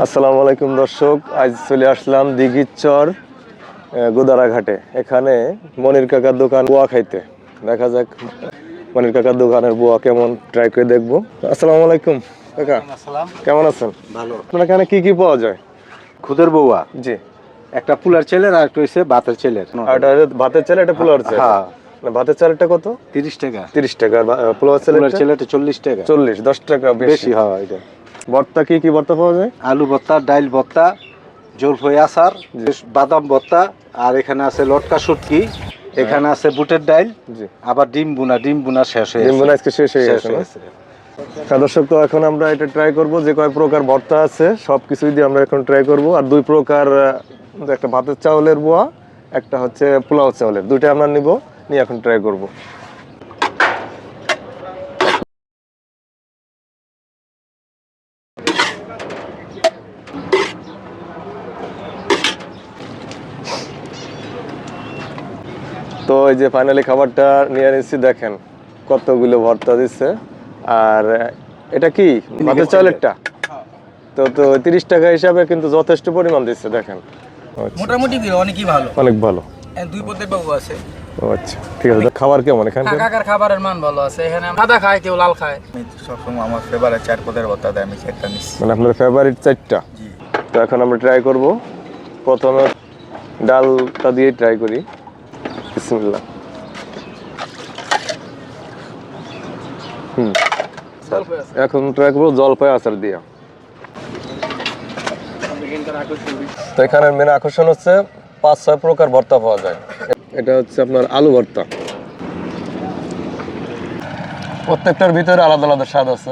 আসসালামু আলাইকুম দর্শক, আজ চলে আসলাম দিঘির গোদারাঘাটে। এখানে মনির কাকার দোকান বুয়া খাইতে। দেখা যাক মনির কাকার দোকানের বুয়া কেমন, ট্রাই করে দেখবো। আসসালামু আলাইকুম কাকা, কেমন আছেন? ভালো। আপনার এখানে কি কি পাওয়া যায়? খুদের বউয়া, জি, একটা পুলার ছেলের আর একটা হইছে ভাতের ছেলের। আর এটা ভাতের চাল, এটা পোলাওর চাল। হ্যাঁ, ভাতের চালটা কত? 30 টাকা। 30 টাকা। আর পোলাওর পুলার চালটা ছেলেটা 40 টাকা। 40, 10 টাকা বেশি। বেশি হয় এটা। ভর্তা কি কি ভর্তা পাওয়া যায়? আলু ভর্তা, ডাইল ভর্তা, জলফই আচার, বাদাম ভর্তা, আর এখানে আছে লটকা শুটকি, এখানে আছে বুটের ডাইল, জি, আবার ডিম বুনা শেষ হয়ে ডিম গেছে। বোনা আজকে শেষ হয়ে গেছে না? হ্যাঁ দর্শক, তো এখন আমরা এটা ট্রাই করব, যে কয় প্রকার ভর্তা আছে সব কিছুই দিয়ে আমরা এখন ট্রাই করব। আর দুই প্রকার, একটা ভাতের চাউলের বোয়া, একটা হচ্ছে পোলাও চাউলের, দুইটা আমরা নিব, নিয়ে এখন ট্রাই করব। তো এই যে ফাইনালি খাবারটা নিয়ে নিচ্ছি, দেখেন কতগুলো ভর্তা দিচ্ছে। আর এটা কি ভাতের চাউলেরটা? তো তো 30 টাকা হিসাবে কিন্তু যথেষ্ট পরিমাণ দিচ্ছে, দেখেন। আচ্ছা, মোটামুটি অনেকই ভালো, অনেক ভালো। দুই পদের বাবু আছে। ও আচ্ছা, ঠিক আছে। খাবার কেমন এখানকার? কাকার খাবারের মান ভালো আছে। এখানে সাদা খায়, কেউ লাল খায়। আমি সবসময় আমার ফেভারিট 4 পদের ভর্তা দেয়, আমি 4টা নিচ্ছি। মানে আপনার ফেভারিট 4টা? জি। তো এখন আমরা ট্রাই করব। প্রথমে ডালটা দিয়ে ট্রাই করি। বিসমিল্লাহ। এখন ট্রাই করবো জলপাই আচার দিয়ে। তো এখানে মেন আকর্ষণ হচ্ছে 5-6 প্রকার ভর্তা পাওয়া যায়। এটা হচ্ছে আপনার আলু ভর্তা। প্রত্যেকটার ভিতরে আলাদা আলাদা স্বাদ আছে,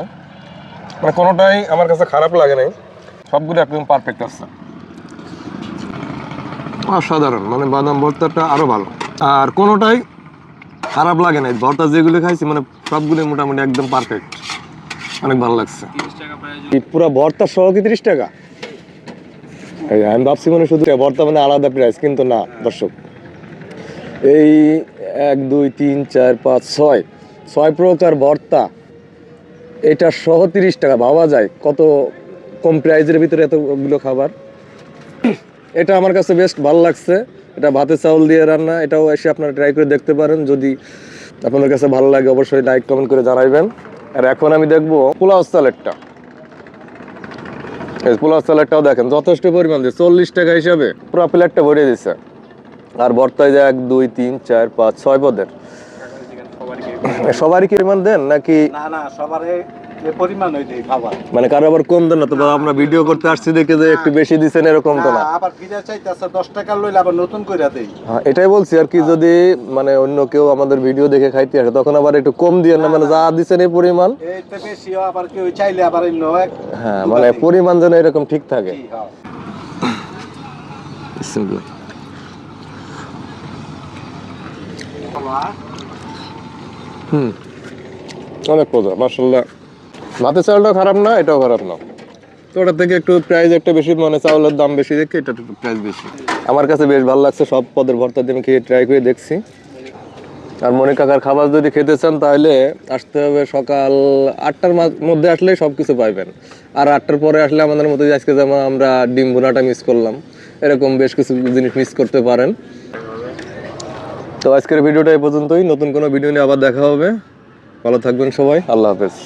মানে কোনোটাই আমার কাছে খারাপ লাগে নাই, সবগুলো একদম পারফেক্ট আছে। অসাধারণ, মানে বাদাম ভর্তাটা আরো ভালো। আর কোনোটাই খারাপ লাগে নাই, ভর্তা যেগুলো খাইছি মানে সবগুলো মোটামুটি একদম পারফেক্ট, অনেক ভালো লাগছে। পুরো ভর্তা সহ কি 30 টাকা? আমি ভাবছি মানে শুধু ভর্তা মানে আলাদা প্রাইস, কিন্তু না দর্শক, এই 1 2 3 4 5 6 প্রকার ভর্তা, এটা সহ 30 টাকা। ভাবা যায় কত কম প্রাইজের ভিতরে এতগুলো খাবার। এটা আমার কাছে বেশ ভালো লাগছে। এটা ভাতের চাউল দিয়ে রান্না, এটাও এসে আপনারা ট্রাই করে দেখতে পারেন। যদি আপনাদের কাছে ভালো লাগে অবশ্যই লাইক কমেন্ট করে জানাইবেন। আর এখন আমি দেখবো পোলাও চালেরটা। এই পোলাও চালেরটাও দেখেন যথেষ্ট পরিমাণ দিয়ে 40 টাকা হিসাবে পুরো প্লেটটা ভরিয়ে দিচ্ছে। আর ভর্তায় যায় 1 2 3 4 5 6 পদের। সবারই কি পরিমাণ দেন নাকি? না, সবারই এই পরিমাণ হই দেই খাবার। মানে কারো আবার কম দেন না তো? আমরা ভিডিও করতে আসছি দেখে যে একটু বেশি দিছেন, এরকম তো না। আবার ফিরে চাইতেছে 10 টাকা লইলে আবার নতুন কইরা দেই। হ্যাঁ, এটাই বলছি আর কি, যদি মানে অন্য কেউ আমাদের ভিডিও দেখে খাইতে আসে তখন আবার একটু কম দিয়ে না, মানে যা দিছেন এই পরিমাণ। এইতে বেশি আবার কেউ চাইলে আবার অন্য এক। হ্যাঁ, মানে পরিমাণ যেন এরকম ঠিক থাকে। বিসমিল্লাহ। অনেক মজা মাশাআল্লাহ। ভাতের চাউলটাও খারাপ না, এটাও খারাপ না। তো ওটার থেকে একটু প্রাইস একটা বেশি, মানে চাউলের দাম বেশি দেখে এটা একটু প্রাইস বেশি। আমার কাছে বেশ ভালো লাগছে, সব পদের ভর্তা দিয়ে আমি খেয়ে ট্রাই করে দেখছি। আর মনির কাকার খাবার যদি খেতে চান তাহলে আসতে হবে সকাল 8টার মধ্যে, আসলেই সব কিছু পাইবেন। আর 8টার পরে আসলে আমাদের মতো, আজকে যেমন আমরা ডিম ভুনাটা মিস করলাম, এরকম বেশ কিছু জিনিস মিস করতে পারেন। তো আজকের ভিডিওটা এই পর্যন্তই। নতুন কোনো ভিডিও নিয়ে আবার দেখা হবে। ভালো থাকবেন সবাই, আল্লাহ হাফেজ।